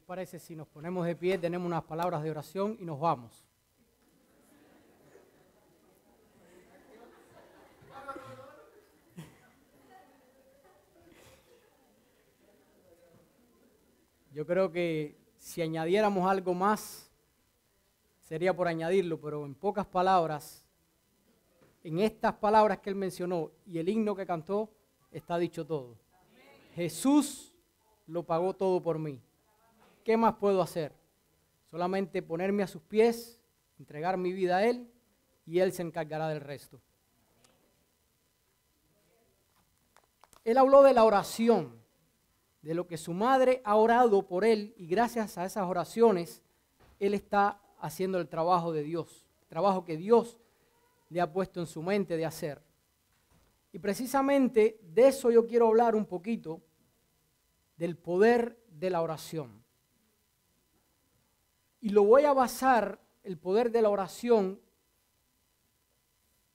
parece si nos ponemos de pie, tenemos unas palabras de oración y nos vamos? Yo creo que si añadiéramos algo más, sería por añadirlo, pero en pocas palabras, en estas palabras que él mencionó y el himno que cantó, está dicho todo. Jesús lo pagó todo por mí. ¿Qué más puedo hacer? Solamente ponerme a sus pies, entregar mi vida a Él y Él se encargará del resto. Él habló de la oración, de lo que su madre ha orado por él y gracias a esas oraciones, él está haciendo el trabajo de Dios, el trabajo que Dios le ha puesto en su mente de hacer. Y precisamente de eso yo quiero hablar un poquito, del poder de la oración. Y lo voy a basar, el poder de la oración,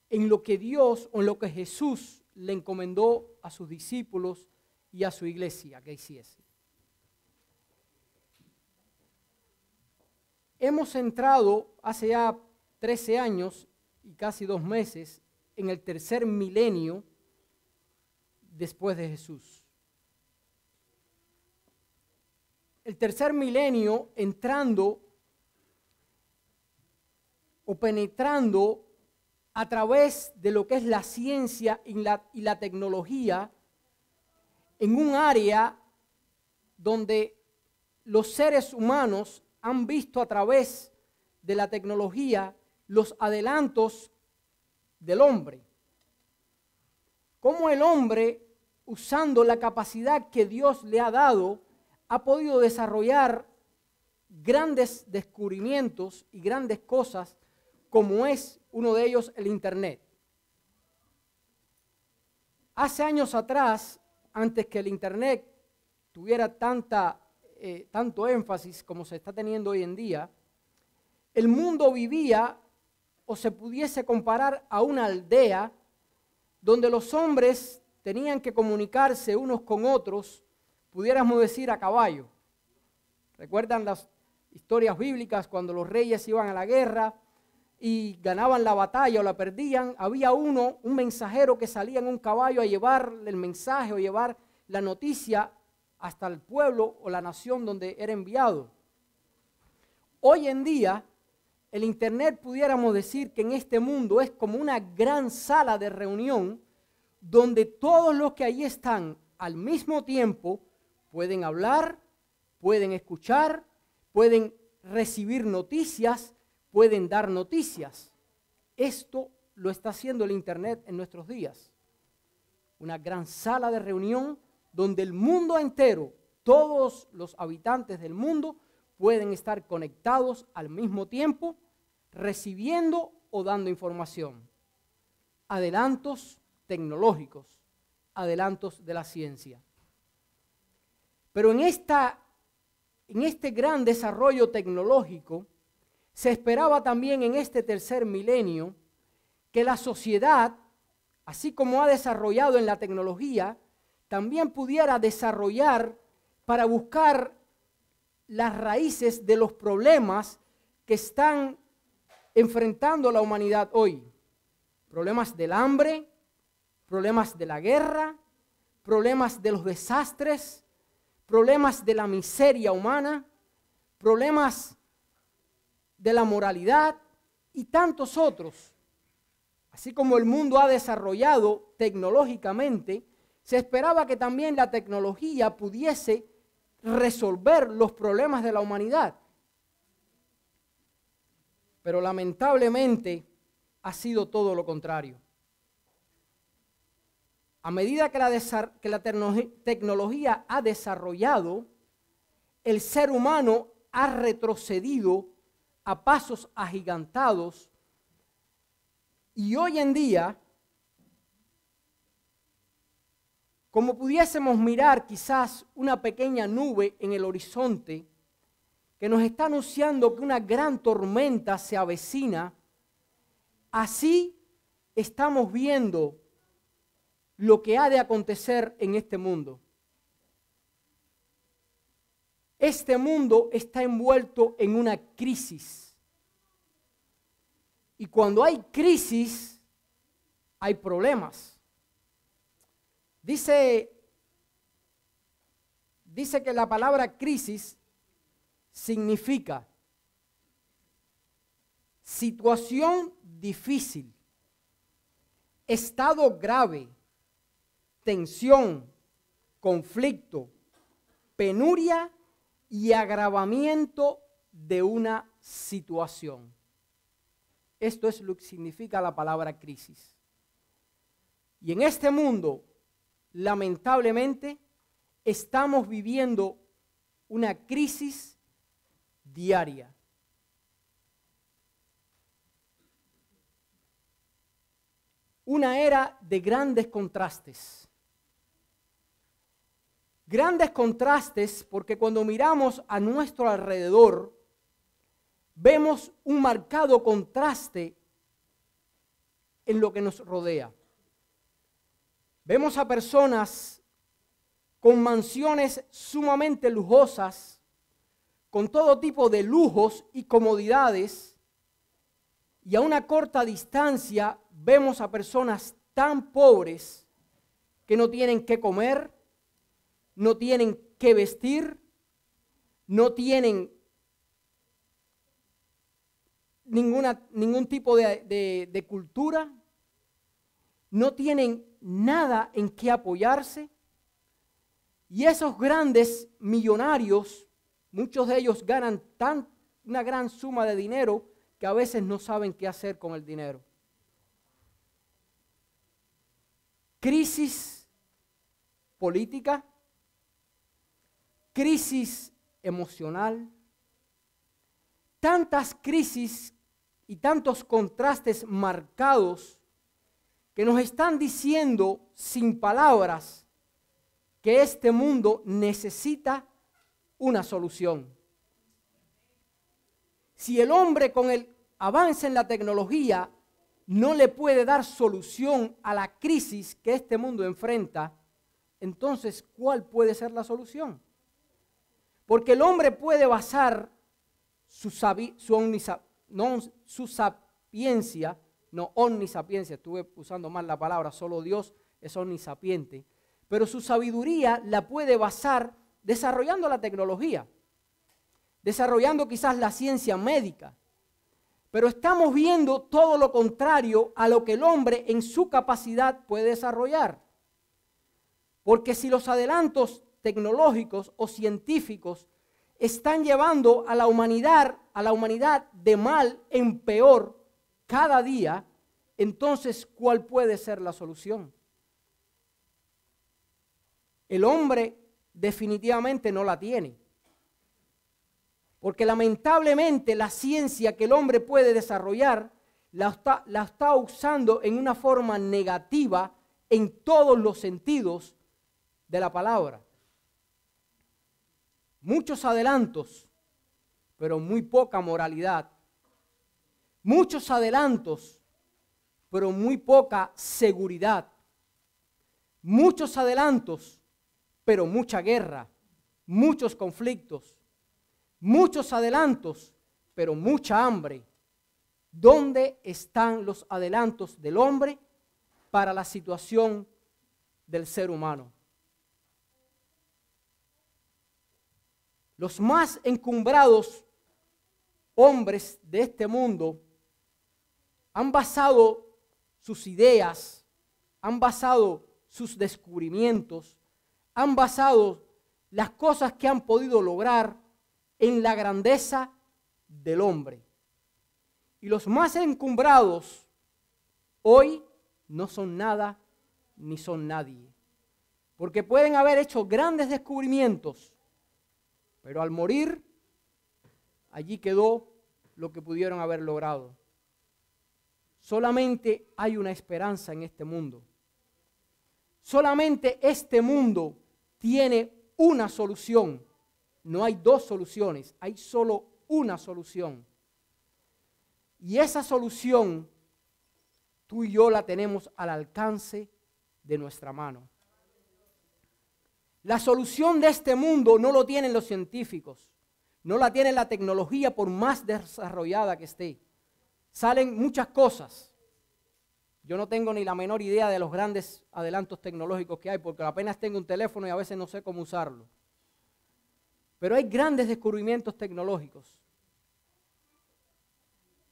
en lo que Dios o en lo que Jesús le encomendó a sus discípulos y a su iglesia que hiciese. Hemos entrado hace ya 13 años y casi 2 meses en el tercer milenio después de Jesús. El tercer milenio entrando o penetrando a través de lo que es la ciencia y la tecnología en un área donde los seres humanos han visto a través de la tecnología los adelantos del hombre. Cómo el hombre, usando la capacidad que Dios le ha dado, ha podido desarrollar grandes descubrimientos y grandes cosas, como es uno de ellos el Internet. Hace años atrás, antes que el Internet tuviera tanto énfasis como se está teniendo hoy en día, el mundo vivía o se pudiese comparar a una aldea donde los hombres tenían que comunicarse unos con otros, pudiéramos decir a caballo. ¿Recuerdan las historias bíblicas cuando los reyes iban a la guerra y ganaban la batalla o la perdían? Había un mensajero que salía en un caballo a llevar el mensaje o llevar la noticia hasta el pueblo o la nación donde era enviado. Hoy en día, el Internet pudiéramos decir que en este mundo es como una gran sala de reunión donde todos los que allí están al mismo tiempo pueden hablar, pueden escuchar, pueden recibir noticias, pueden dar noticias. Esto lo está haciendo el Internet en nuestros días. Una gran sala de reunión donde el mundo entero, todos los habitantes del mundo, pueden estar conectados al mismo tiempo, recibiendo o dando información. Adelantos tecnológicos, adelantos de la ciencia. Pero en este gran desarrollo tecnológico, se esperaba también en este tercer milenio que la sociedad, así como ha desarrollado en la tecnología, también pudiera desarrollar para buscar las raíces de los problemas que están enfrentando la humanidad hoy. Problemas del hambre, problemas de la guerra, problemas de los desastres, problemas de la miseria humana, problemas de la moralidad y tantos otros. Así como el mundo ha desarrollado tecnológicamente, se esperaba que también la tecnología pudiese resolver los problemas de la humanidad. Pero lamentablemente ha sido todo lo contrario. A medida que la tecnología ha desarrollado, el ser humano ha retrocedido a pasos agigantados y hoy en día, como pudiésemos mirar quizás una pequeña nube en el horizonte que nos está anunciando que una gran tormenta se avecina, así estamos viendo lo que ha de acontecer en este mundo. este mundo está envuelto en una crisis. Y cuando hay crisis, hay problemas. Dice que la palabra crisis significa situación difícil, estado grave, tensión, conflicto, penuria y agravamiento de una situación. Esto es lo que significa la palabra crisis. Y en este mundo, lamentablemente, estamos viviendo una crisis diaria. Una era de grandes contrastes. Grandes contrastes porque cuando miramos a nuestro alrededor, vemos un marcado contraste en lo que nos rodea. Vemos a personas con mansiones sumamente lujosas, con todo tipo de lujos y comodidades, y a una corta distancia vemos a personas tan pobres que no tienen qué comer, no tienen qué vestir, no tienen ningún tipo de cultura, no tienen nada en qué apoyarse. Y esos grandes millonarios, muchos de ellos ganan una gran suma de dinero que a veces no saben qué hacer con el dinero. Crisis política, crisis emocional, tantas crisis y tantos contrastes marcados que nos están diciendo sin palabras que este mundo necesita una solución. Si el hombre con el avance en la tecnología no le puede dar solución a la crisis que este mundo enfrenta, entonces, ¿cuál puede ser la solución? Porque el hombre puede basar su sapiencia, no omnisapiencia, estuve usando mal la palabra, solo Dios es omnisapiente, pero su sabiduría la puede basar desarrollando la tecnología, desarrollando quizás la ciencia médica, pero estamos viendo todo lo contrario a lo que el hombre en su capacidad puede desarrollar. Porque si los adelantos tecnológicos o científicos están llevando a la humanidad de mal en peor cada día, entonces, ¿cuál puede ser la solución? El hombre definitivamente no la tiene. Porque lamentablemente la ciencia que el hombre puede desarrollar la está usando en una forma negativa en todos los sentidos de la palabra. Muchos adelantos, pero muy poca moralidad. Muchos adelantos, pero muy poca seguridad. Muchos adelantos, pero mucha guerra, muchos conflictos. Muchos adelantos, pero mucha hambre. ¿Dónde están los adelantos del hombre para la situación del ser humano? Los más encumbrados hombres de este mundo han basado sus ideas, han basado sus descubrimientos, han basado las cosas que han podido lograr en la grandeza del hombre. Y los más encumbrados hoy no son nada ni son nadie. Porque pueden haber hecho grandes descubrimientos, pero al morir, allí quedó lo que pudieron haber logrado. Solamente hay una esperanza en este mundo. Solamente este mundo tiene una solución. No hay dos soluciones, hay solo una solución. Y esa solución, tú y yo la tenemos al alcance de nuestra mano. La solución de este mundo no lo tienen los científicos, no la tiene la tecnología por más desarrollada que esté. Salen muchas cosas. Yo no tengo ni la menor idea de los grandes adelantos tecnológicos que hay, porque apenas tengo un teléfono y a veces no sé cómo usarlo. Pero hay grandes descubrimientos tecnológicos.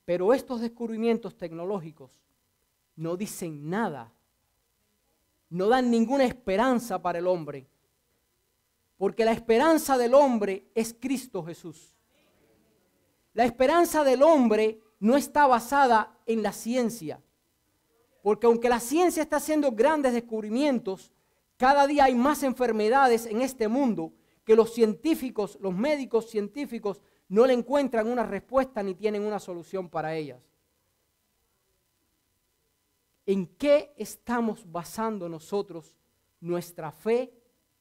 Pero estos descubrimientos tecnológicos no dicen nada, no dan ninguna esperanza para el hombre, porque la esperanza del hombre es Cristo Jesús. La esperanza del hombre no está basada en la ciencia, porque aunque la ciencia está haciendo grandes descubrimientos, cada día hay más enfermedades en este mundo que los científicos, los médicos científicos, no le encuentran una respuesta ni tienen una solución para ellas. ¿En qué estamos basando nosotros nuestra fe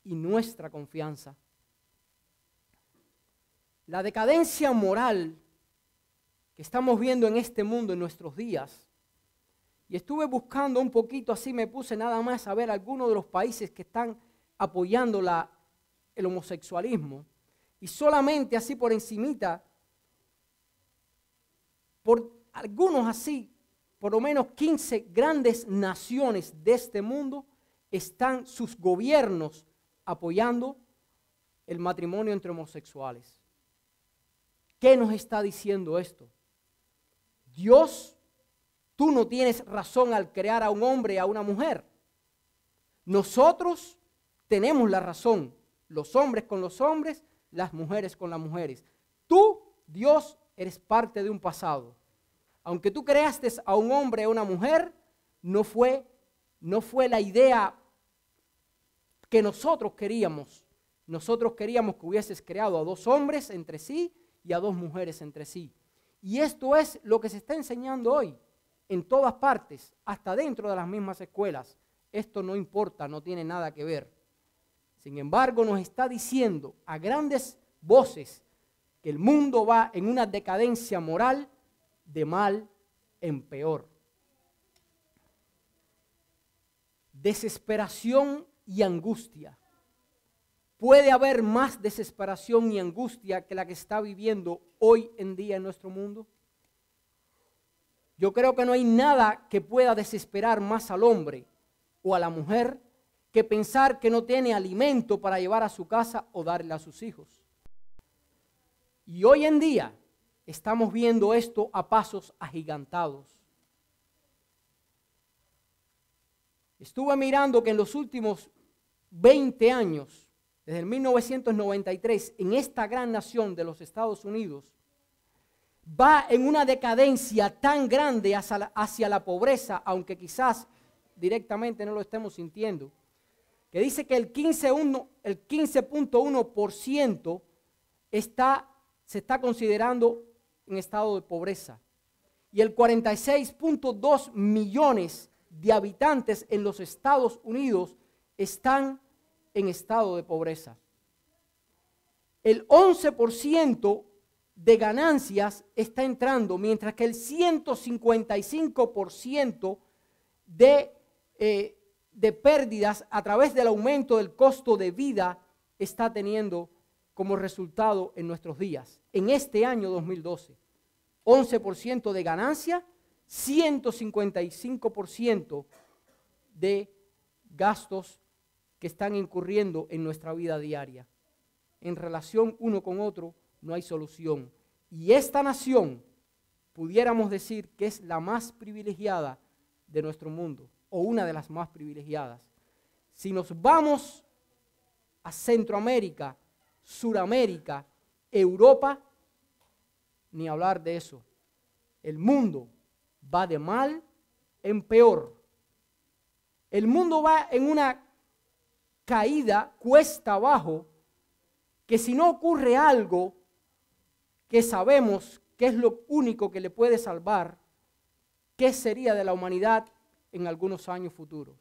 y nuestra confianza? La decadencia moral que estamos viendo en este mundo en nuestros días, y estuve buscando un poquito, así me puse nada más a ver algunos de los países que están apoyando el homosexualismo, y solamente así por encimita, por algunos así, por lo menos 15 grandes naciones de este mundo, están sus gobiernos apoyando el matrimonio entre homosexuales. ¿Qué nos está diciendo esto? Dios, tú no tienes razón al crear a un hombre y a una mujer. Nosotros tenemos la razón, los hombres con los hombres, las mujeres con las mujeres. Tú, Dios, eres parte de un pasado. Aunque tú creaste a un hombre y a una mujer, no fue la idea que nosotros queríamos. Nosotros queríamos que hubieses creado a dos hombres entre sí y a dos mujeres entre sí. Y esto es lo que se está enseñando hoy en todas partes, hasta dentro de las mismas escuelas. Esto no importa, no tiene nada que ver. Sin embargo, nos está diciendo a grandes voces que el mundo va en una decadencia moral de mal en peor. Desesperación y angustia. ¿Puede haber más desesperación y angustia que la que está viviendo hoy en día en nuestro mundo? Yo creo que no hay nada que pueda desesperar más al hombre o a la mujer que pensar que no tiene alimento para llevar a su casa o darle a sus hijos. Y hoy en día estamos viendo esto a pasos agigantados. Estuve mirando que en los últimos 20 años, desde el 1993, en esta gran nación de los Estados Unidos, va en una decadencia tan grande hacia la pobreza, aunque quizás directamente no lo estemos sintiendo, que dice que el 15.1% se está considerando en estado de pobreza. Y el 46.2 millones de habitantes en los Estados Unidos están en estado de pobreza. El 11% de ganancias está entrando, mientras que el 155% de pérdidas a través del aumento del costo de vida está teniendo como resultado en nuestros días, en este año 2012. 11% de ganancia, 155% de gastos que están incurriendo en nuestra vida diaria. En relación uno con otro no hay solución. Y esta nación, pudiéramos decir que es la más privilegiada de nuestro mundo, o una de las más privilegiadas. Si nos vamos a Centroamérica, Suramérica, Europa, ni hablar de eso. El mundo va de mal en peor. El mundo va en una caída cuesta abajo, que si no ocurre algo que sabemos que es lo único que le puede salvar, ¿qué sería de la humanidad en algunos años futuros?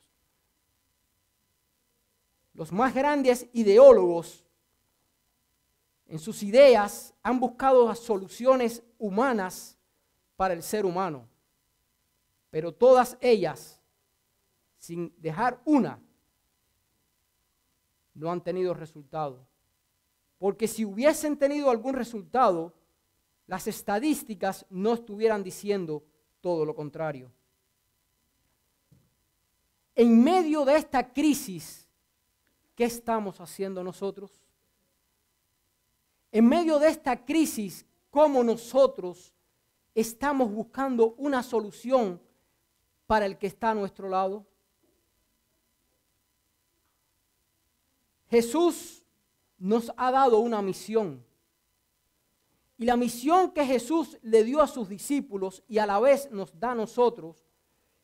Los más grandes ideólogos en sus ideas han buscado las soluciones humanas para el ser humano, pero todas ellas, sin dejar una, no han tenido resultado. Porque si hubiesen tenido algún resultado, las estadísticas no estuvieran diciendo todo lo contrario. En medio de esta crisis, ¿qué estamos haciendo nosotros? En medio de esta crisis, ¿cómo nosotros estamos buscando una solución para el que está a nuestro lado? Jesús nos ha dado una misión. Y la misión que Jesús le dio a sus discípulos y a la vez nos da a nosotros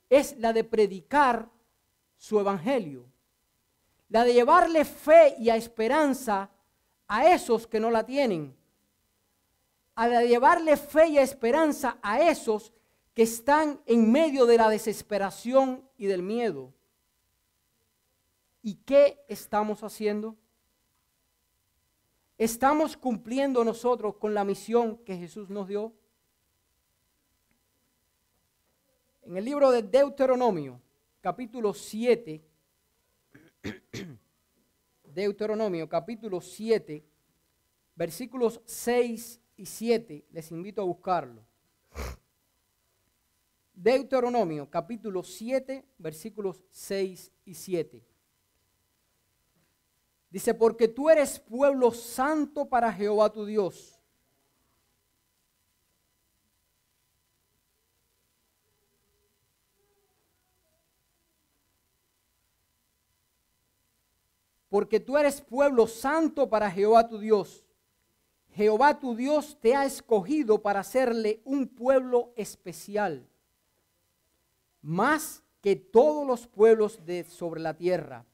es la de predicar su evangelio. La de llevarle fe y a esperanza a esos que no la tienen. A la de llevarle fe y a esperanza a esos que están en medio de la desesperación y del miedo. ¿Y qué estamos haciendo? ¿Estamos cumpliendo nosotros con la misión que Jesús nos dio? En el libro de Deuteronomio, capítulo 7, Deuteronomio, capítulo 7, versículos 6 y 7, les invito a buscarlo. Deuteronomio, capítulo 7, versículos 6 y 7. Dice, porque tú eres pueblo santo para Jehová tu Dios. Porque tú eres pueblo santo para Jehová tu Dios. Jehová tu Dios te ha escogido para hacerle un pueblo especial, más que todos los pueblos de sobre la tierra.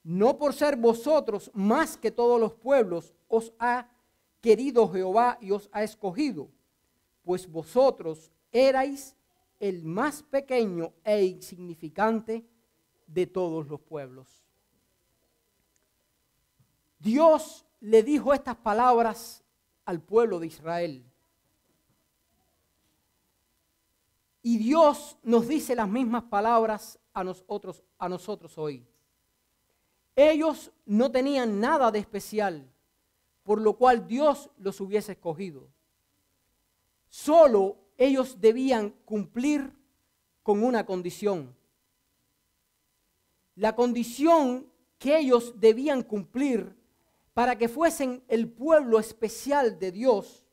No por ser vosotros más que todos los pueblos os ha querido Jehová y os ha escogido, pues vosotros erais el más pequeño e insignificante de todos los pueblos. Dios le dijo estas palabras al pueblo de Israel. Y Dios nos dice las mismas palabras a nosotros hoy. Ellos no tenían nada de especial, por lo cual Dios los hubiese escogido. Solo ellos debían cumplir con una condición. La condición que ellos debían cumplir para que fuesen el pueblo especial de Dios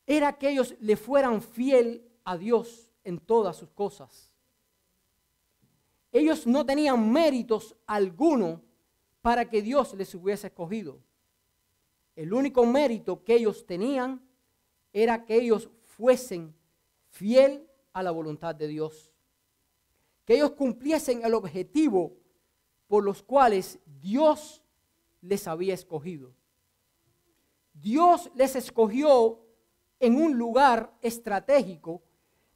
era que ellos le fueran fiel a Dios en todas sus cosas. Ellos no tenían méritos alguno para que Dios les hubiese escogido. El único mérito que ellos tenían era que ellos fuesen fiel a la voluntad de Dios. Que ellos cumpliesen el objetivo por los cuales Dios les había escogido. Dios les escogió en un lugar estratégico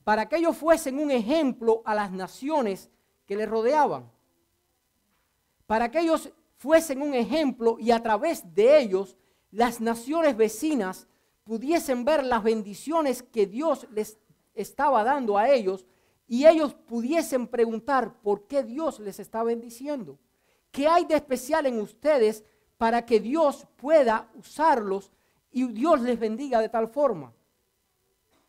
para que ellos fuesen un ejemplo a las naciones que les rodeaban. Para que ellos fuesen un ejemplo y a través de ellos las naciones vecinas pudiesen ver las bendiciones que Dios les estaba dando a ellos y ellos pudiesen preguntar por qué Dios les está bendiciendo. ¿Qué hay de especial en ustedes para que Dios pueda usarlos y Dios les bendiga de tal forma?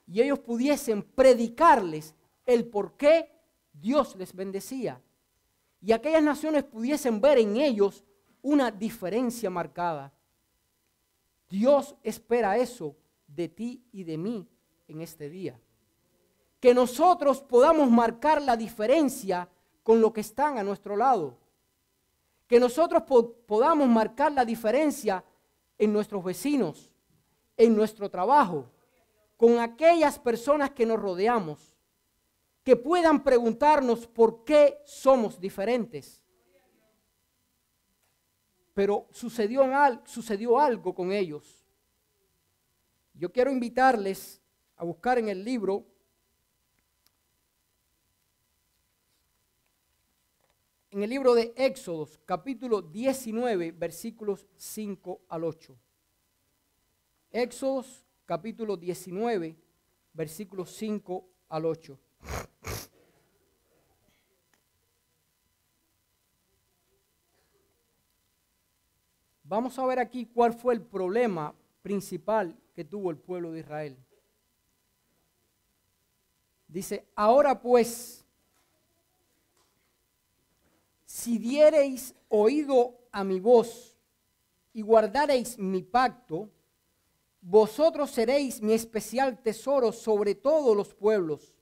Y ellos pudiesen predicarles el por qué Dios les bendecía. Y aquellas naciones pudiesen ver en ellos una diferencia marcada. Dios espera eso de ti y de mí en este día. Que nosotros podamos marcar la diferencia con lo que están a nuestro lado. Que nosotros podamos marcar la diferencia en nuestros vecinos, en nuestro trabajo, con aquellas personas que nos rodeamos. Que puedan preguntarnos por qué somos diferentes. Pero sucedió algo con ellos. Yo quiero invitarles a buscar en el libro de Éxodos, capítulo 19, versículos 5 al 8. Éxodos, capítulo 19, versículos 5 al 8. vamos a ver aquí cuál fue el problema principal que tuvo el pueblo de Israel. Dice, ahora pues, si diereis oído a mi voz y guardareis mi pacto, vosotros seréis mi especial tesoro sobre todos los pueblos,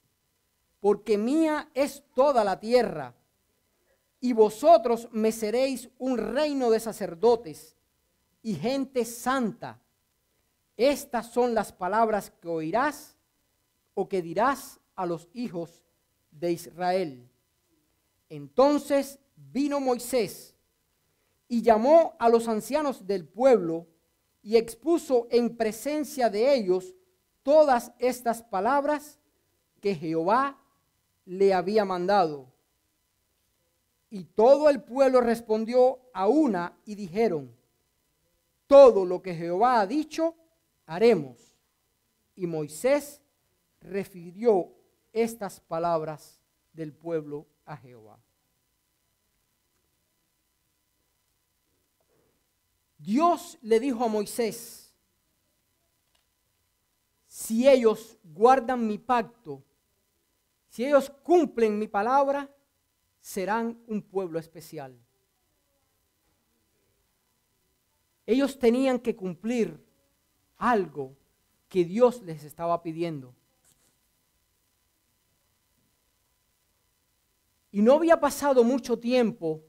porque mía es toda la tierra, y vosotros me seréis un reino de sacerdotes y gente santa. Estas son las palabras que oirás o que dirás a los hijos de Israel. Entonces vino Moisés y llamó a los ancianos del pueblo y expuso en presencia de ellos todas estas palabras que Jehová le había mandado. Y todo el pueblo respondió a una y dijeron, todo lo que Jehová ha dicho, haremos. Y Moisés refirió estas palabras del pueblo a Jehová. Dios le dijo a Moisés, si ellos guardan mi pacto, si ellos cumplen mi palabra, serán un pueblo especial. Ellos tenían que cumplir algo que Dios les estaba pidiendo. Y no había pasado mucho tiempo,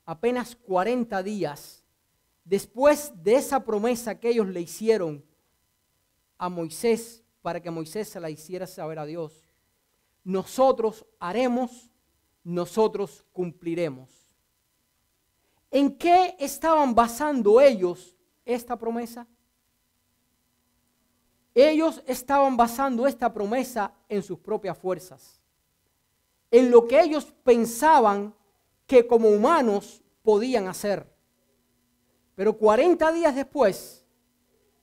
apenas 40 días, después de esa promesa que ellos le hicieron a Moisés, para que Moisés se la hiciera saber a Dios. Nosotros haremos, nosotros cumpliremos. ¿En qué estaban basando ellos esta promesa? Ellos estaban basando esta promesa en sus propias fuerzas, en lo que ellos pensaban que como humanos podían hacer. Pero 40 días después,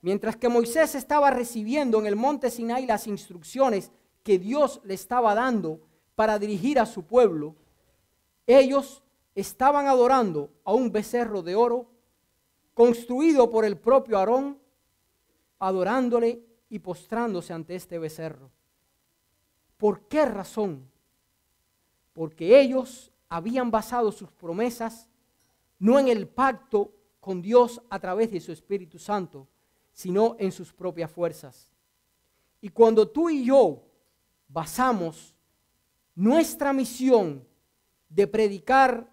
mientras que Moisés estaba recibiendo en el monte Sinaí las instrucciones que Dios le estaba dando para dirigir a su pueblo, ellos estaban adorando a un becerro de oro construido por el propio Aarón, adorándole y postrándose ante este becerro. ¿Por qué razón? Porque ellos habían basado sus promesas no en el pacto con Dios a través de su Espíritu Santo, sino en sus propias fuerzas. Y cuando tú y yo basamos nuestra misión de predicar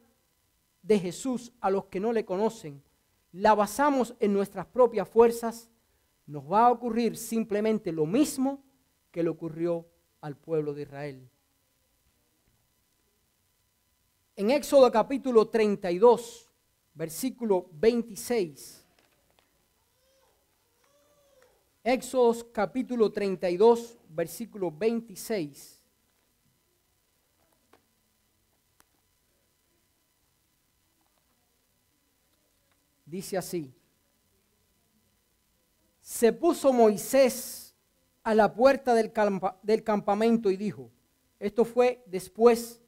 de Jesús a los que no le conocen, la basamos en nuestras propias fuerzas, nos va a ocurrir simplemente lo mismo que le ocurrió al pueblo de Israel. En Éxodo capítulo 32, versículo 26. Éxodo capítulo 32, versículo 26. Dice así: se puso Moisés a la puerta del campamento y dijo, esto fue después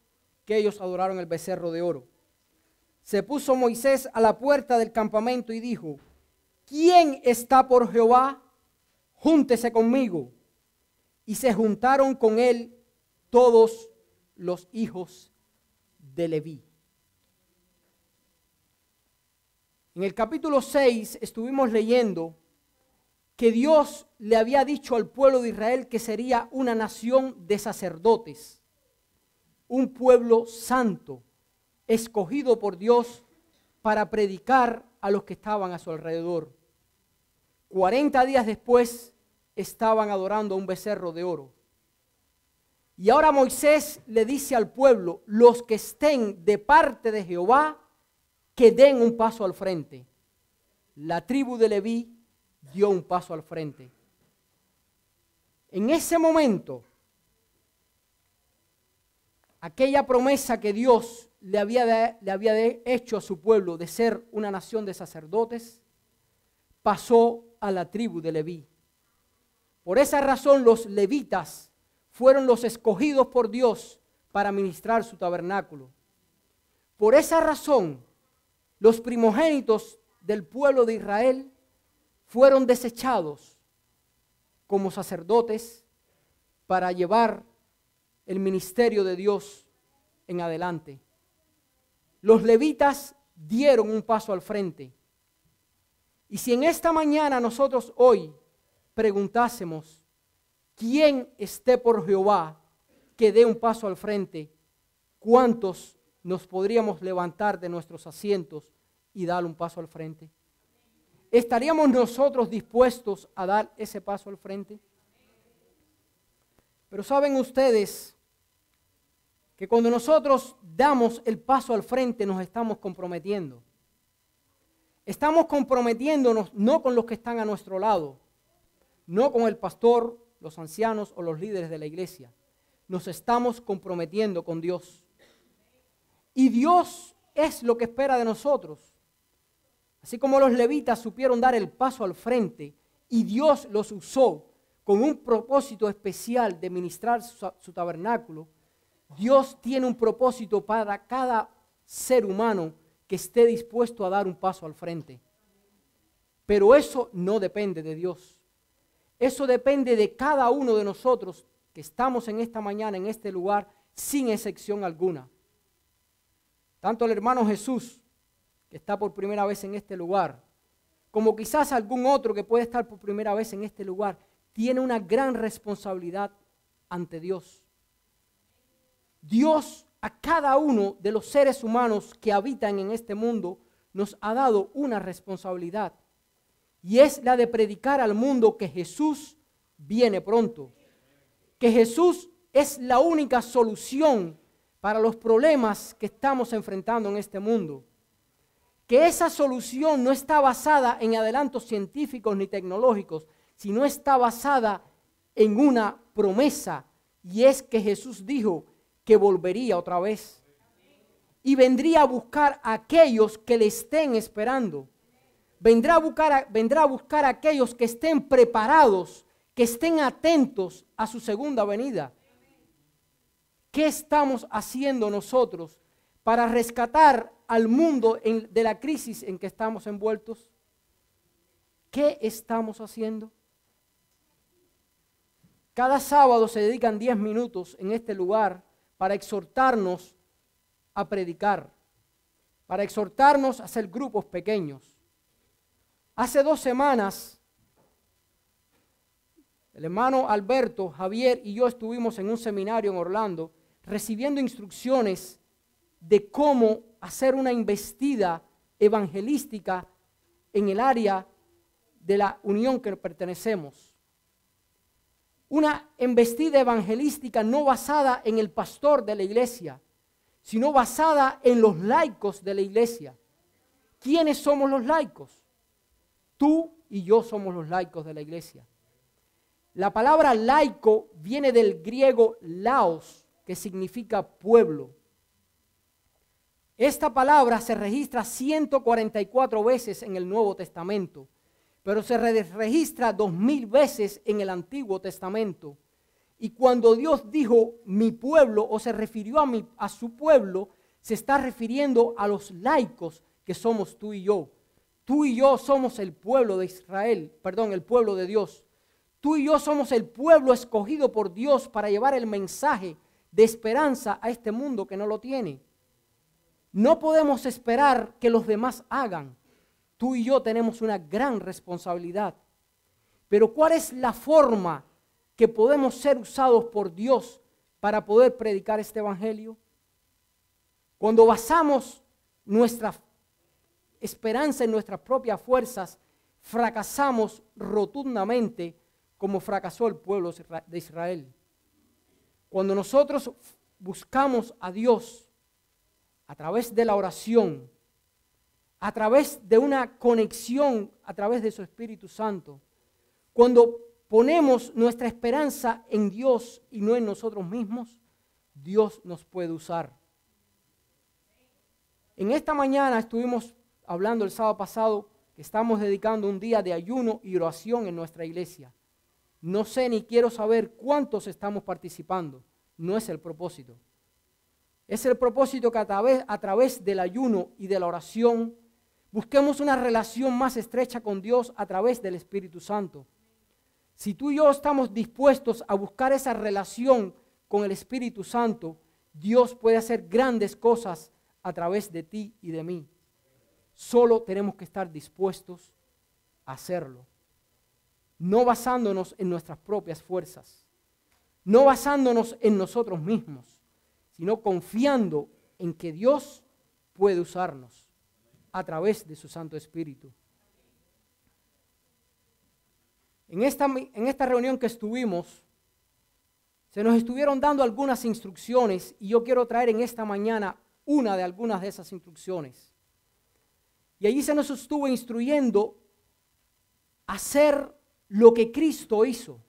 que ellos adoraron el becerro de oro. Se puso Moisés a la puerta del campamento y dijo, ¿quién está por Jehová? Júntese conmigo. Y se juntaron con él todos los hijos de Leví. En el capítulo 6 estuvimos leyendo que Dios le había dicho al pueblo de Israel que sería una nación de sacerdotes, un pueblo santo, escogido por Dios para predicar a los que estaban a su alrededor. 40 días después estaban adorando a un becerro de oro. Y ahora Moisés le dice al pueblo, los que estén de parte de Jehová, que den un paso al frente. La tribu de Leví dio un paso al frente. En ese momento, aquella promesa que Dios le había hecho a su pueblo de ser una nación de sacerdotes, pasó a la tribu de Leví. Por esa razón los levitas fueron los escogidos por Dios para ministrar su tabernáculo. Por esa razón, los primogénitos del pueblo de Israel fueron desechados como sacerdotes para llevar el ministerio de Dios en adelante. Los levitas dieron un paso al frente. Y si en esta mañana nosotros hoy preguntásemos, ¿quién esté por Jehová que dé un paso al frente? ¿Cuántos nos podríamos levantar de nuestros asientos y dar un paso al frente? ¿Estaríamos nosotros dispuestos a dar ese paso al frente? Pero saben ustedes que cuando nosotros damos el paso al frente nos estamos comprometiendo. Estamos comprometiéndonos no con los que están a nuestro lado, no con el pastor, los ancianos o los líderes de la iglesia. Nos estamos comprometiendo con Dios. Y Dios es lo que espera de nosotros. Así como los levitas supieron dar el paso al frente y Dios los usó con un propósito especial de ministrar su tabernáculo, Dios tiene un propósito para cada ser humano que esté dispuesto a dar un paso al frente. Pero eso no depende de Dios. Eso depende de cada uno de nosotros que estamos en esta mañana, en este lugar, sin excepción alguna. Tanto el hermano Jesús, que está por primera vez en este lugar, como quizás algún otro que puede estar por primera vez en este lugar, tiene una gran responsabilidad ante Dios. Dios a cada uno de los seres humanos que habitan en este mundo nos ha dado una responsabilidad. Y es la de predicar al mundo que Jesús viene pronto. Que Jesús es la única solución para los problemas que estamos enfrentando en este mundo. Que esa solución no está basada en adelantos científicos ni tecnológicos, sino está basada en una promesa. Y es que Jesús dijo que volvería otra vez. Y vendría a buscar a aquellos que le estén esperando. Vendrá a buscar a aquellos que estén preparados, que estén atentos a su segunda venida. ¿Qué estamos haciendo nosotros para rescatar al mundo de la crisis en que estamos envueltos? ¿Qué estamos haciendo? Cada sábado se dedican 10 minutos en este lugar para exhortarnos a predicar, para exhortarnos a hacer grupos pequeños. Hace 2 semanas, el hermano Alberto, Javier y yo estuvimos en un seminario en Orlando recibiendo instrucciones de cómo hacer una embestida evangelística en el área de la unión que pertenecemos. Una embestida evangelística no basada en el pastor de la iglesia, sino basada en los laicos de la iglesia. ¿Quiénes somos los laicos? Tú y yo somos los laicos de la iglesia. La palabra laico viene del griego laos, que significa pueblo. Esta palabra se registra 144 veces en el Nuevo Testamento, pero se registra 2000 veces en el Antiguo Testamento. Y cuando Dios dijo mi pueblo o se refirió a su pueblo, se está refiriendo a los laicos que somos tú y yo. Tú y yo somos el pueblo de Israel, el pueblo de Dios. Tú y yo somos el pueblo escogido por Dios para llevar el mensaje de esperanza a este mundo que no lo tiene. No podemos esperar que los demás hagan. Tú y yo tenemos una gran responsabilidad. Pero ¿cuál es la forma que podemos ser usados por Dios para poder predicar este evangelio? Cuando basamos nuestra esperanza en nuestras propias fuerzas, fracasamos rotundamente como fracasó el pueblo de Israel. Cuando nosotros buscamos a Dios a través de la oración, a través de una conexión, a través de su Espíritu Santo, cuando ponemos nuestra esperanza en Dios y no en nosotros mismos, Dios nos puede usar. En esta mañana estuvimos hablando el sábado pasado que estamos dedicando un día de ayuno y oración en nuestra iglesia. No sé ni quiero saber cuántos estamos participando. No es el propósito. Es el propósito que a través del ayuno y de la oración Busquemos una relación más estrecha con Dios a través del Espíritu Santo. Si tú y yo estamos dispuestos a buscar esa relación con el Espíritu Santo, Dios puede hacer grandes cosas a través de ti y de mí. Solo tenemos que estar dispuestos a hacerlo. No basándonos en nuestras propias fuerzas, no basándonos en nosotros mismos, sino confiando en que Dios puede usarnos a través de su Santo Espíritu. En esta reunión que estuvimos, se nos estuvieron dando algunas instrucciones y yo quiero traer en esta mañana una de algunas de esas instrucciones. Y allí se nos estuvo instruyendo a hacer lo que Cristo hizo.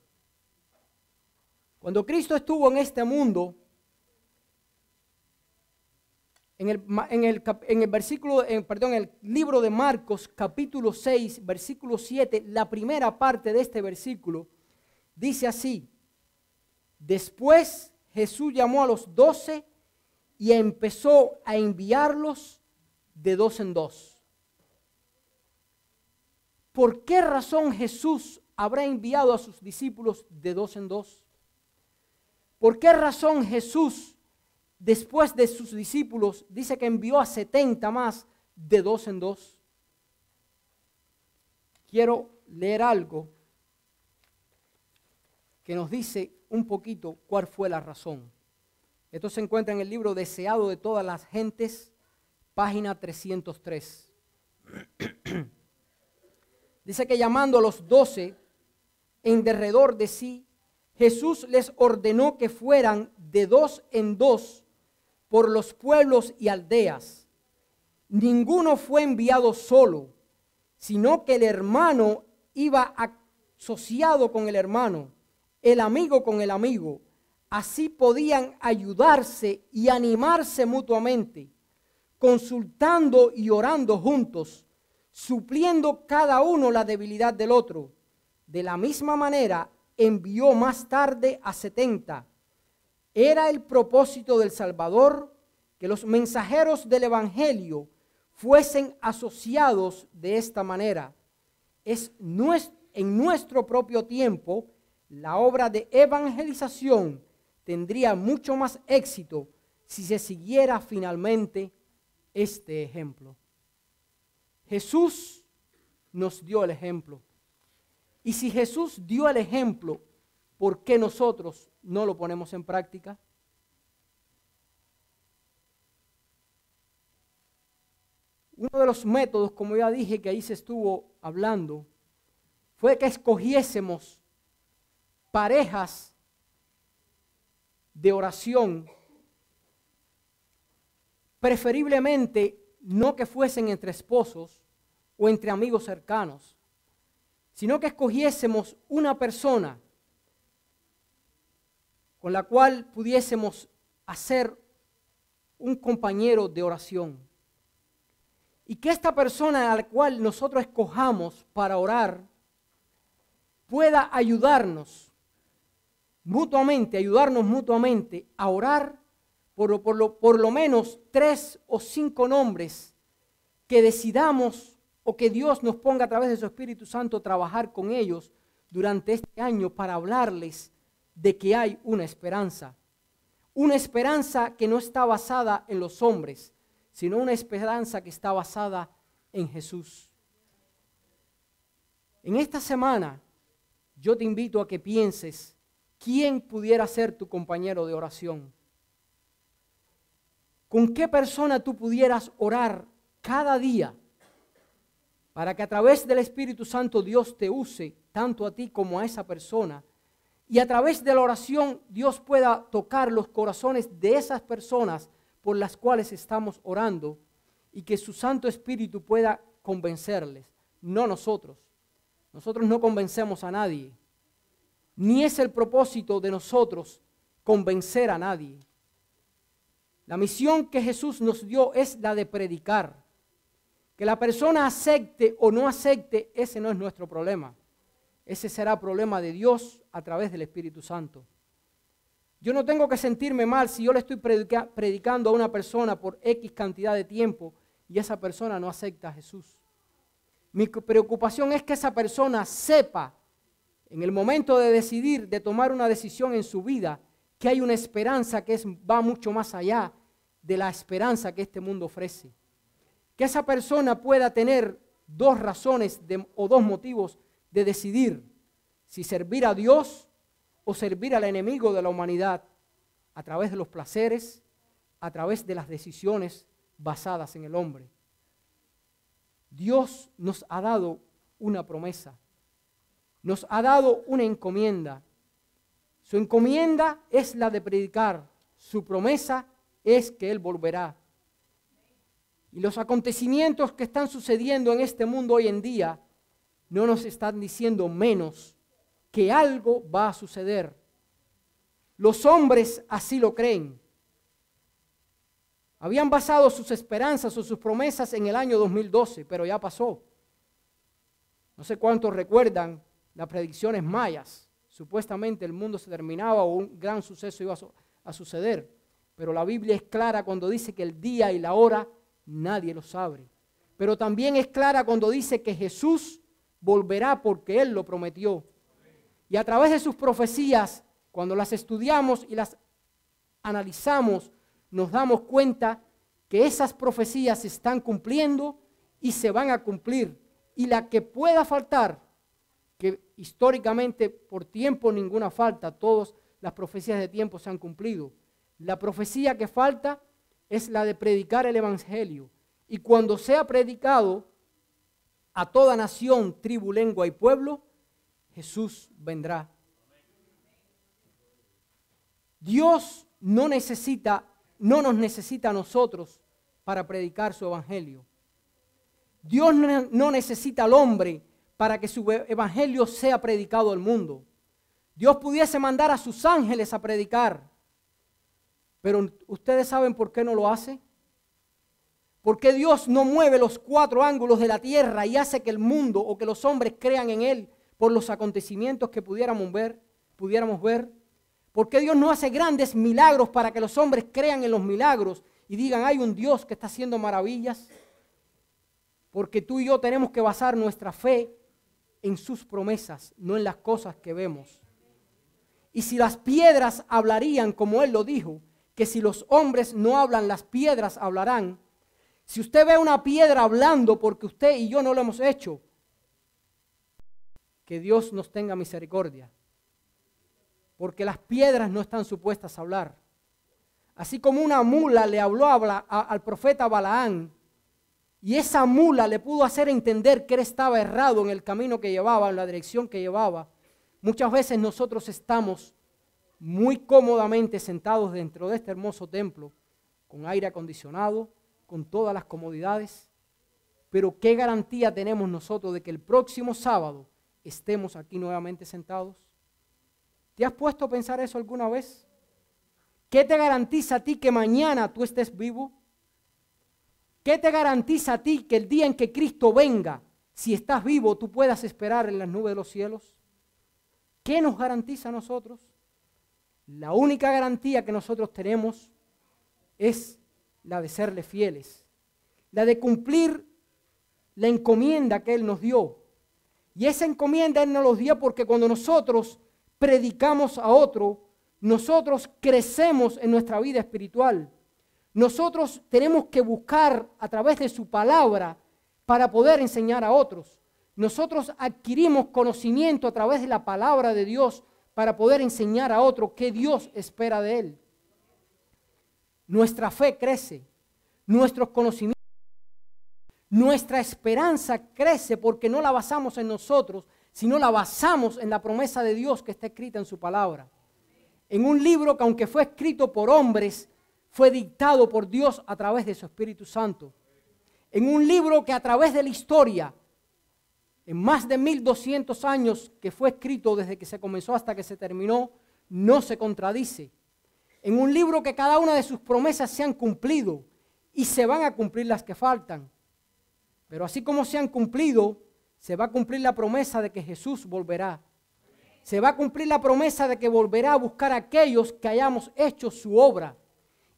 Cuando Cristo estuvo en este mundo, en el libro de Marcos, capítulo 6, versículo 7, la primera parte de este versículo, dice así: después Jesús llamó a los 12 y empezó a enviarlos de dos en dos. ¿Por qué razón Jesús habrá enviado a sus discípulos de dos en dos? ¿Por qué razón Jesús, después de sus discípulos, dice que envió a 70 más de dos en dos? Quiero leer algo que nos dice un poquito cuál fue la razón. Esto se encuentra en el libro Deseado de todas las gentes, página 303. Dice que llamando a los 12 en derredor de sí, Jesús les ordenó que fueran de dos en dos por los pueblos y aldeas. Ninguno fue enviado solo, sino que el hermano iba asociado con el hermano, el amigo con el amigo. Así podían ayudarse y animarse mutuamente, consultando y orando juntos, supliendo cada uno la debilidad del otro. De la misma manera envió más tarde a 70. Era el propósito del Salvador que los mensajeros del Evangelio fuesen asociados de esta manera. En nuestro propio tiempo, la obra de evangelización tendría mucho más éxito si se siguiera finalmente este ejemplo. Jesús nos dio el ejemplo. Y si Jesús dio el ejemplo, ¿por qué nosotros no lo ponemos en práctica? Uno de los métodos, como ya dije, que ahí se estuvo hablando, fue que escogiésemos parejas de oración, preferiblemente no que fuesen entre esposos o entre amigos cercanos, sino que escogiésemos una persona con la cual pudiésemos hacer un compañero de oración. Y que esta persona a la cual nosotros escojamos para orar pueda ayudarnos mutuamente a orar por lo menos 3 o 5 nombres que decidamos o que Dios nos ponga a través de su Espíritu Santo trabajar con ellos durante este año para hablarles de que hay una esperanza que no está basada en los hombres, sino una esperanza que está basada en Jesús. En esta semana yo te invito a que pienses quién pudiera ser tu compañero de oración. ¿Con qué persona tú pudieras orar cada día para que a través del Espíritu Santo Dios te use tanto a ti como a esa persona? Y a través de la oración Dios pueda tocar los corazones de esas personas por las cuales estamos orando y que su Santo Espíritu pueda convencerles, no nosotros. Nosotros no convencemos a nadie, ni es el propósito de nosotros convencer a nadie. La misión que Jesús nos dio es la de predicar. Que la persona acepte o no acepte, ese no es nuestro problema. Ese será problema de Dios a través del Espíritu Santo. Yo no tengo que sentirme mal si yo le estoy predicando a una persona por X cantidad de tiempo y esa persona no acepta a Jesús. Mi preocupación es que esa persona sepa en el momento de decidir, de tomar una decisión en su vida, que hay una esperanza que va mucho más allá de la esperanza que este mundo ofrece. Que esa persona pueda tener dos razones o dos motivos de decidir si servir a Dios o servir al enemigo de la humanidad a través de los placeres, a través de las decisiones basadas en el hombre. Dios nos ha dado una promesa, nos ha dado una encomienda. Su encomienda es la de predicar, su promesa es que Él volverá. Y los acontecimientos que están sucediendo en este mundo hoy en día no nos están diciendo menos que algo va a suceder. Los hombres así lo creen. Habían basado sus esperanzas o sus promesas en el año 2012, pero ya pasó. No sé cuántos recuerdan las predicciones mayas. Supuestamente el mundo se terminaba o un gran suceso iba a suceder. Pero la Biblia es clara cuando dice que el día y la hora nadie lo sabe. Pero también es clara cuando dice que Jesús volverá porque Él lo prometió. Y a través de sus profecías, cuando las estudiamos y las analizamos, nos damos cuenta que esas profecías se están cumpliendo y se van a cumplir. Y la que pueda faltar, que históricamente por tiempo ninguna falta, todas las profecías de tiempo se han cumplido. La profecía que falta es la de predicar el evangelio. Y cuando sea predicado a toda nación, tribu, lengua y pueblo, Jesús vendrá. Dios no nos necesita a nosotros para predicar su evangelio. Dios no necesita al hombre para que su evangelio sea predicado al mundo. Dios pudiese mandar a sus ángeles a predicar, pero ¿ustedes saben por qué no lo hace? ¿Por qué Dios no mueve los cuatro ángulos de la tierra y hace que el mundo o que los hombres crean en Él por los acontecimientos que pudiéramos ver? ¿Por qué Dios no hace grandes milagros para que los hombres crean en los milagros y digan, hay un Dios que está haciendo maravillas? Porque tú y yo tenemos que basar nuestra fe en sus promesas, no en las cosas que vemos. Y si las piedras hablarían, como Él lo dijo, que si los hombres no hablan, las piedras hablarán. Si usted ve una piedra hablando porque usted y yo no lo hemos hecho, que Dios nos tenga misericordia. Porque las piedras no están supuestas a hablar. Así como una mula le habló al profeta Balaán, y esa mula le pudo hacer entender que él estaba errado en el camino que llevaba, en la dirección que llevaba. Muchas veces nosotros estamos muy cómodamente sentados dentro de este hermoso templo, con aire acondicionado, con todas las comodidades. Pero ¿qué garantía tenemos nosotros de que el próximo sábado estemos aquí nuevamente sentados? ¿Te has puesto a pensar eso alguna vez? ¿Qué te garantiza a ti que mañana tú estés vivo? ¿Qué te garantiza a ti que el día en que Cristo venga, si estás vivo, tú puedas esperar en las nubes de los cielos? ¿Qué nos garantiza a nosotros? La única garantía que nosotros tenemos es la de serle fieles, la de cumplir la encomienda que Él nos dio. Y esa encomienda Él nos la dio porque cuando nosotros predicamos a otro, nosotros crecemos en nuestra vida espiritual. Nosotros tenemos que buscar a través de su palabra para poder enseñar a otros. Nosotros adquirimos conocimiento a través de la palabra de Dios para poder enseñar a otro qué Dios espera de él. Nuestra fe crece, nuestros conocimientos, nuestra esperanza crece porque no la basamos en nosotros, sino la basamos en la promesa de Dios que está escrita en su palabra. En un libro que aunque fue escrito por hombres, fue dictado por Dios a través de su Espíritu Santo. En un libro que a través de la historia, en más de 1200 años que fue escrito desde que se comenzó hasta que se terminó, no se contradice. En un libro que cada una de sus promesas se han cumplido y se van a cumplir las que faltan. Pero así como se han cumplido, se va a cumplir la promesa de que Jesús volverá. Se va a cumplir la promesa de que volverá a buscar a aquellos que hayamos hecho su obra.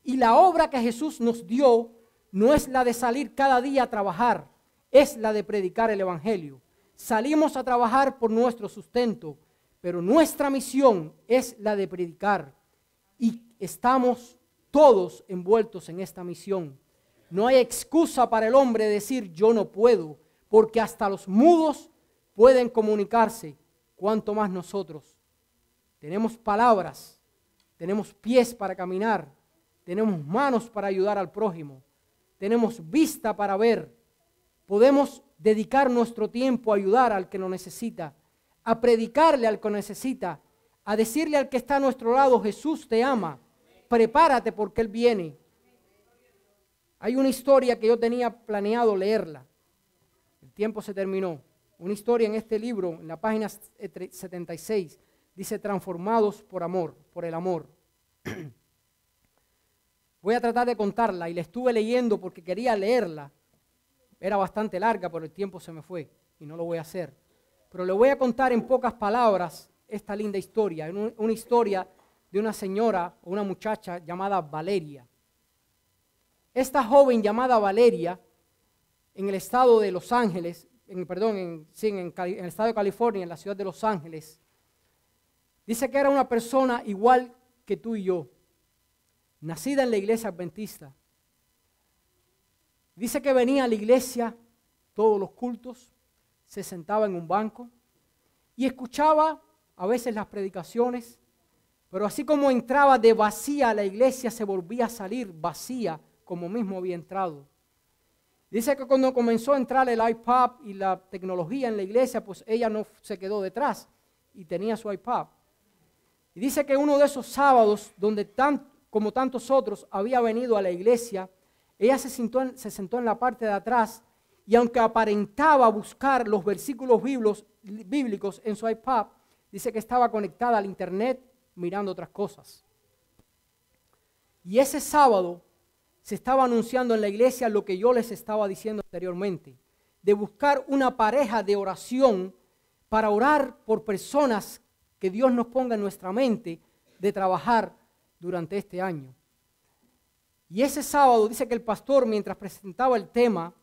Y la obra que Jesús nos dio no es la de salir cada día a trabajar. es la de predicar el evangelio. Salimos a trabajar por nuestro sustento, pero nuestra misión es la de predicar. Y estamos todos envueltos en esta misión. No hay excusa para el hombre decir yo no puedo, porque hasta los mudos pueden comunicarse, cuanto más nosotros. Tenemos palabras, tenemos pies para caminar, tenemos manos para ayudar al prójimo, tenemos vista para ver. Podemos dedicar nuestro tiempo a ayudar al que lo necesita, a predicarle al que lo necesita, a decirle al que está a nuestro lado, Jesús te ama, prepárate porque Él viene. Hay una historia que yo tenía planeado leerla. El tiempo se terminó. Una historia en este libro, en la página 76, dice transformados por amor, por el amor. Voy a tratar de contarla y la estuve leyendo porque quería leerla. Era bastante larga, pero el tiempo se me fue y no lo voy a hacer. Pero le voy a contar en pocas palabras esta linda historia. Una historia de una señora o una muchacha llamada Valeria. Esta joven llamada Valeria, en el estado de Los Ángeles, en el estado de California, en la ciudad de Los Ángeles, dice que era una persona igual que tú y yo, nacida en la iglesia adventista. Dice que venía a la iglesia todos los cultos, se sentaba en un banco y escuchaba a veces las predicaciones, pero así como entraba de vacía a la iglesia, se volvía a salir vacía como mismo había entrado. Dice que cuando comenzó a entrar el iPad y la tecnología en la iglesia, pues ella no se quedó detrás y tenía su iPad. Y dice que uno de esos sábados, donde como tantos otros había venido a la iglesia, ella se sentó en la parte de atrás y aunque aparentaba buscar los versículos bíblicos en su iPad, dice que estaba conectada al internet mirando otras cosas. Y ese sábado se estaba anunciando en la iglesia lo que yo les estaba diciendo anteriormente, de buscar una pareja de oración para orar por personas que Dios nos ponga en nuestra mente de trabajar durante este año. Y ese sábado dice que el pastor, mientras presentaba el tema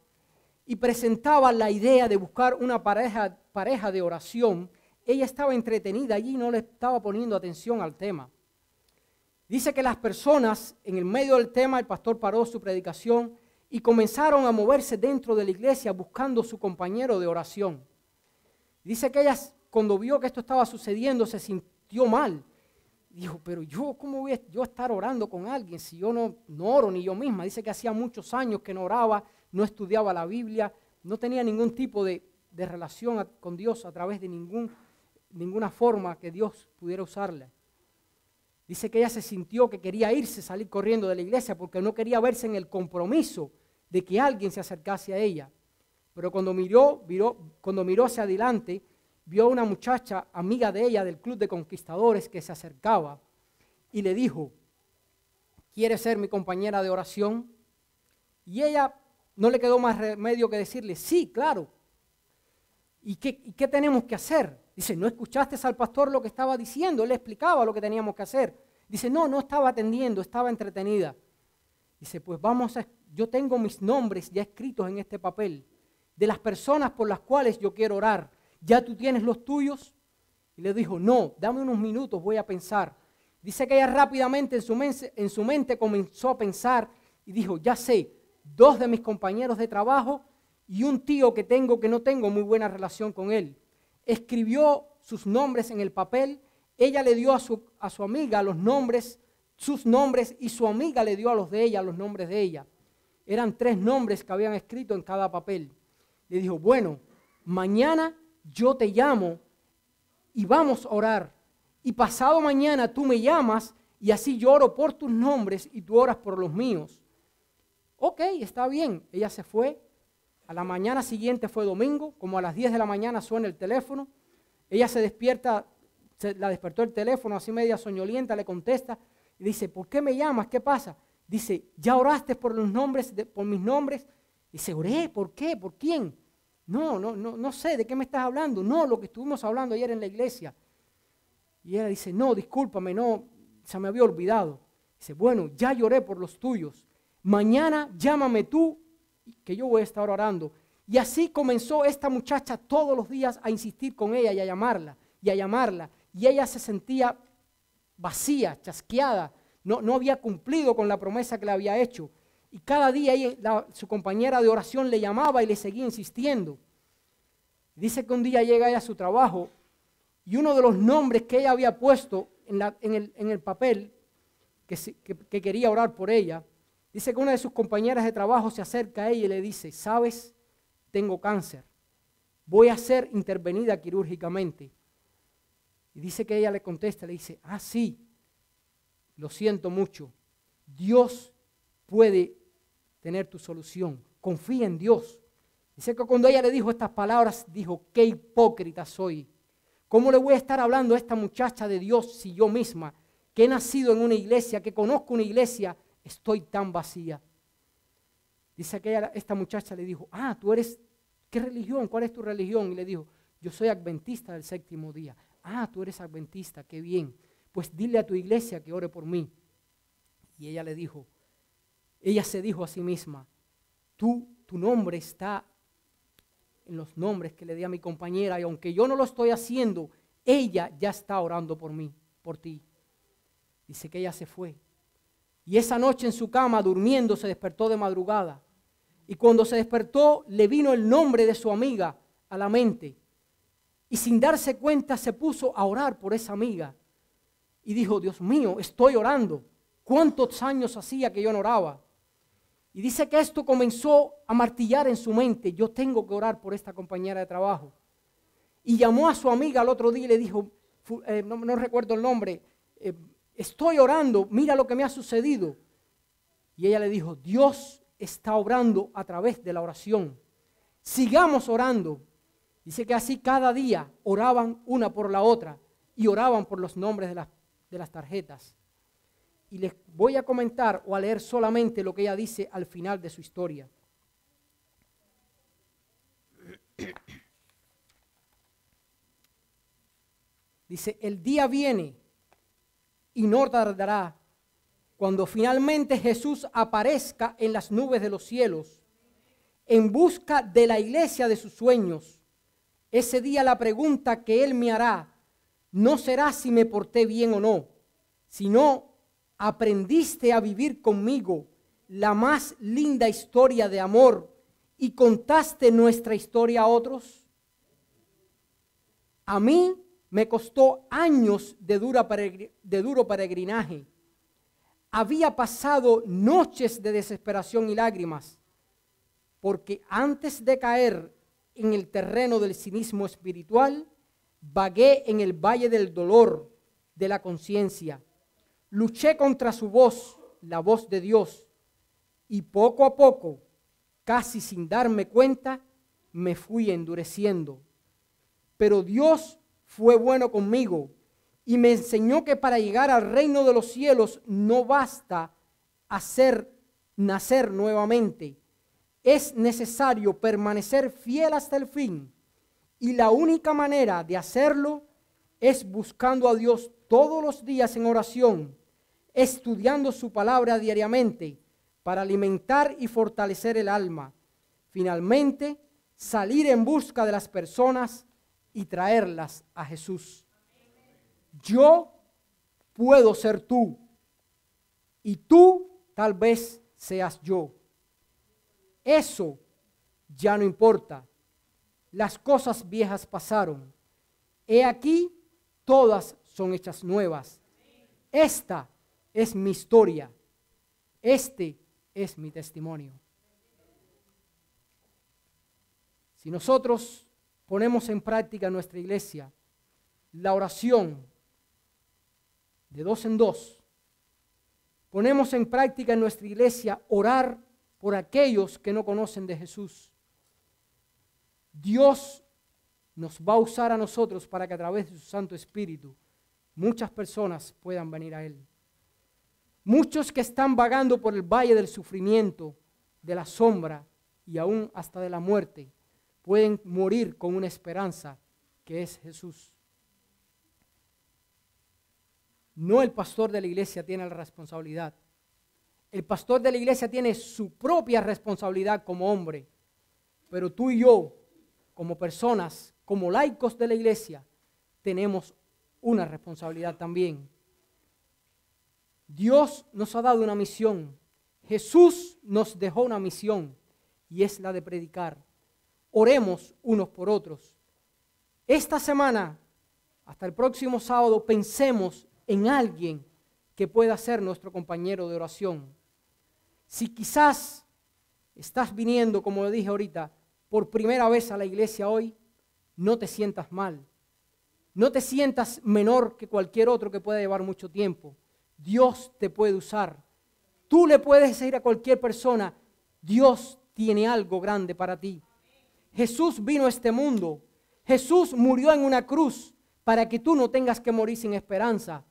y presentaba la idea de buscar una pareja de oración, ella estaba entretenida allí y no le estaba poniendo atención al tema. Dice que las personas, en el medio del tema, el pastor paró su predicación y comenzaron a moverse dentro de la iglesia buscando su compañero de oración. Dice que ella, cuando vio que esto estaba sucediendo, se sintió mal. Dijo, pero ¿cómo voy a estar orando con alguien si yo no oro ni yo misma? Dice que hacía muchos años que no oraba, no estudiaba la Biblia, no tenía ningún tipo de relación con Dios a través de ninguna forma que Dios pudiera usarla. Dice que ella se sintió que quería irse, salir corriendo de la iglesia porque no quería verse en el compromiso de que alguien se acercase a ella. Pero cuando miró hacia adelante, vio a una muchacha amiga de ella del club de conquistadores que se acercaba y le dijo, ¿quieres ser mi compañera de oración? Y ella no le quedó más remedio que decirle, sí, claro. ¿Y qué tenemos que hacer? Dice, ¿no escuchaste al pastor lo que estaba diciendo? Él le explicaba lo que teníamos que hacer. Dice, no estaba atendiendo, estaba entretenida. Dice, pues yo tengo mis nombres ya escritos en este papel, de las personas por las cuales yo quiero orar. ¿Ya tú tienes los tuyos? Y le dijo, no, dame unos minutos, voy a pensar. Dice que ella rápidamente en su mente comenzó a pensar y dijo, ya sé, 2 de mis compañeros de trabajo y un tío que no tengo muy buena relación con él. Escribió sus nombres en el papel, ella le dio a su amiga sus nombres y su amiga le dio a los de ella los nombres de ella. Eran 3 nombres que habían escrito en cada papel. Le dijo, bueno, mañana yo te llamo y vamos a orar. Y pasado mañana tú me llamas y así yo oro por tus nombres y tú oras por los míos. Ok, está bien. Ella se fue. A la mañana siguiente fue domingo, como a las 10 de la mañana suena el teléfono. Ella se despierta, la despertó el teléfono, así media soñolienta, le contesta y dice, ¿por qué me llamas? ¿Qué pasa? Dice, ¿ya oraste por los nombres, por mis nombres? Dice, oré, ¿por qué? ¿Por quién? No sé, ¿de qué me estás hablando? No, lo que estuvimos hablando ayer en la iglesia. Y ella dice, no, discúlpame, no, se me había olvidado. Dice, bueno, ya lloré por los tuyos. Mañana llámame tú, que yo voy a estar orando. Y así comenzó esta muchacha todos los días a insistir con ella y a llamarla y a llamarla. Y ella se sentía vacía, chasqueada, no había cumplido con la promesa que le había hecho. Y cada día su compañera de oración le llamaba y le seguía insistiendo. Dice que un día llega ella a su trabajo y uno de los nombres que ella había puesto en el papel que quería orar por ella, dice que una de sus compañeras de trabajo se acerca a ella y le dice, ¿sabes? Tengo cáncer, voy a ser intervenida quirúrgicamente. Y dice que ella le contesta, le dice, sí, lo siento mucho, Dios puede tener tu solución, confía en Dios. Dice que cuando ella le dijo estas palabras, dijo, qué hipócrita soy. ¿Cómo le voy a estar hablando a esta muchacha de Dios si yo misma, que he nacido en una iglesia, que conozco una iglesia, estoy tan vacía? Dice que esta muchacha le dijo, tú eres, ¿qué religión? ¿Cuál es tu religión? Y le dijo, yo soy adventista del séptimo día. Tú eres adventista, qué bien. Pues dile a tu iglesia que ore por mí. Y ella se dijo a sí misma, tu nombre está en los nombres que le di a mi compañera, y aunque yo no lo estoy haciendo, ella ya está orando por mí, por ti. Dice que ella se fue. Y esa noche en su cama, durmiendo, se despertó de madrugada. Y cuando se despertó, le vino el nombre de su amiga a la mente. Y sin darse cuenta, se puso a orar por esa amiga. Y dijo, Dios mío, estoy orando. ¿Cuántos años hacía que yo no oraba? Y dice que esto comenzó a martillar en su mente. Yo tengo que orar por esta compañera de trabajo. Y llamó a su amiga al otro día y le dijo, no recuerdo el nombre, estoy orando, mira lo que me ha sucedido. Y ella le dijo, Dios está obrando a través de la oración. Sigamos orando. Dice que así cada día oraban una por la otra y oraban por los nombres de las tarjetas. Y les voy a comentar o a leer solamente lo que ella dice al final de su historia. Dice, el día viene y no tardará cuando finalmente Jesús aparezca en las nubes de los cielos en busca de la iglesia de sus sueños. Ese día la pregunta que Él me hará no será si me porté bien o no, sino aprendiste a vivir conmigo la más linda historia de amor y contaste nuestra historia a otros. A mí me costó años de duro peregrinaje. Había pasado noches de desesperación y lágrimas, porque antes de caer en el terreno del cinismo espiritual, vagué en el valle del dolor de la conciencia. Luché contra su voz, la voz de Dios, y poco a poco, casi sin darme cuenta, me fui endureciendo. Pero Dios fue bueno conmigo y me enseñó que para llegar al reino de los cielos no basta hacer nacer nuevamente. Es necesario permanecer fiel hasta el fin. Y la única manera de hacerlo es buscando a Dios todos los días en oración, estudiando su palabra diariamente para alimentar y fortalecer el alma. Finalmente, salir en busca de las personas y traerlas a Jesús. Yo puedo ser tú y tú tal vez seas yo. Eso ya no importa. Las cosas viejas pasaron. He aquí, todas son hechas nuevas. Esta es mi historia. Este es mi testimonio. Si nosotros ponemos en práctica en nuestra iglesia la oración de 2 en 2, ponemos en práctica en nuestra iglesia orar por aquellos que no conocen de Jesús, Dios nos va a usar a nosotros para que a través de su Santo Espíritu muchas personas puedan venir a Él. Muchos que están vagando por el valle del sufrimiento, de la sombra y aún hasta de la muerte, pueden morir con una esperanza que es Jesús. No el pastor de la iglesia tiene la responsabilidad. El pastor de la iglesia tiene su propia responsabilidad como hombre, Pero tú y yo, como personas, como laicos de la iglesia, tenemos una responsabilidad también. Dios nos ha dado una misión. Jesús nos dejó una misión y es la de predicar. Oremos unos por otros. Esta semana, hasta el próximo sábado, pensemos en alguien que pueda ser nuestro compañero de oración. Si quizás estás viniendo, como dije ahorita, por primera vez a la iglesia hoy, no te sientas mal. No te sientas menor que cualquier otro que pueda llevar mucho tiempo. Dios te puede usar. Tú le puedes decir a cualquier persona, Dios tiene algo grande para ti. Jesús vino a este mundo. Jesús murió en una cruz para que tú no tengas que morir sin esperanza.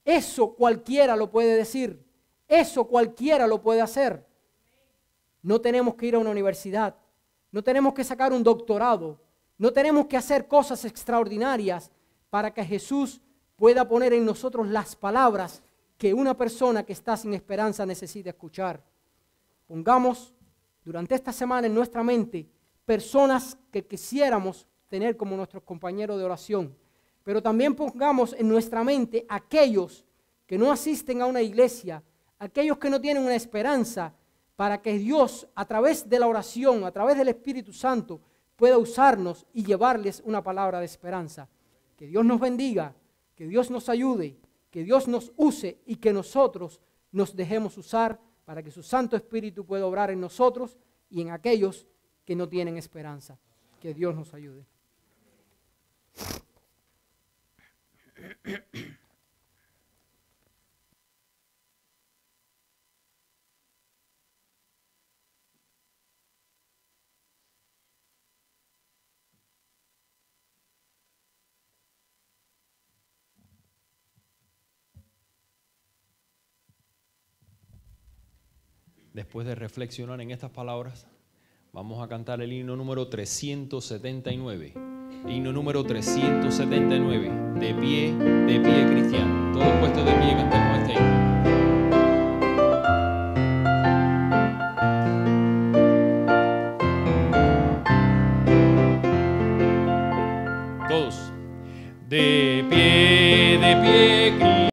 Eso cualquiera lo puede decir. Eso cualquiera lo puede hacer. No tenemos que ir a una universidad. No tenemos que sacar un doctorado. No tenemos que hacer cosas extraordinarias para que Jesús pueda poner en nosotros las palabras que una persona que está sin esperanza necesita escuchar. Pongamos durante esta semana en nuestra mente personas que quisiéramos tener como nuestros compañeros de oración, pero también pongamos en nuestra mente aquellos que no asisten a una iglesia, aquellos que no tienen una esperanza, para que Dios a través de la oración, a través del Espíritu Santo, pueda usarnos y llevarles una palabra de esperanza. Que Dios nos bendiga, que Dios nos ayude, que Dios nos use y que nosotros nos dejemos usar para que su Santo Espíritu pueda obrar en nosotros y en aquellos que no tienen esperanza. Que Dios nos ayude. Después de reflexionar en estas palabras, vamos a cantar el himno número 379. Himno número 379. De pie cristiano. Todos puestos de pie, cantemos este himno.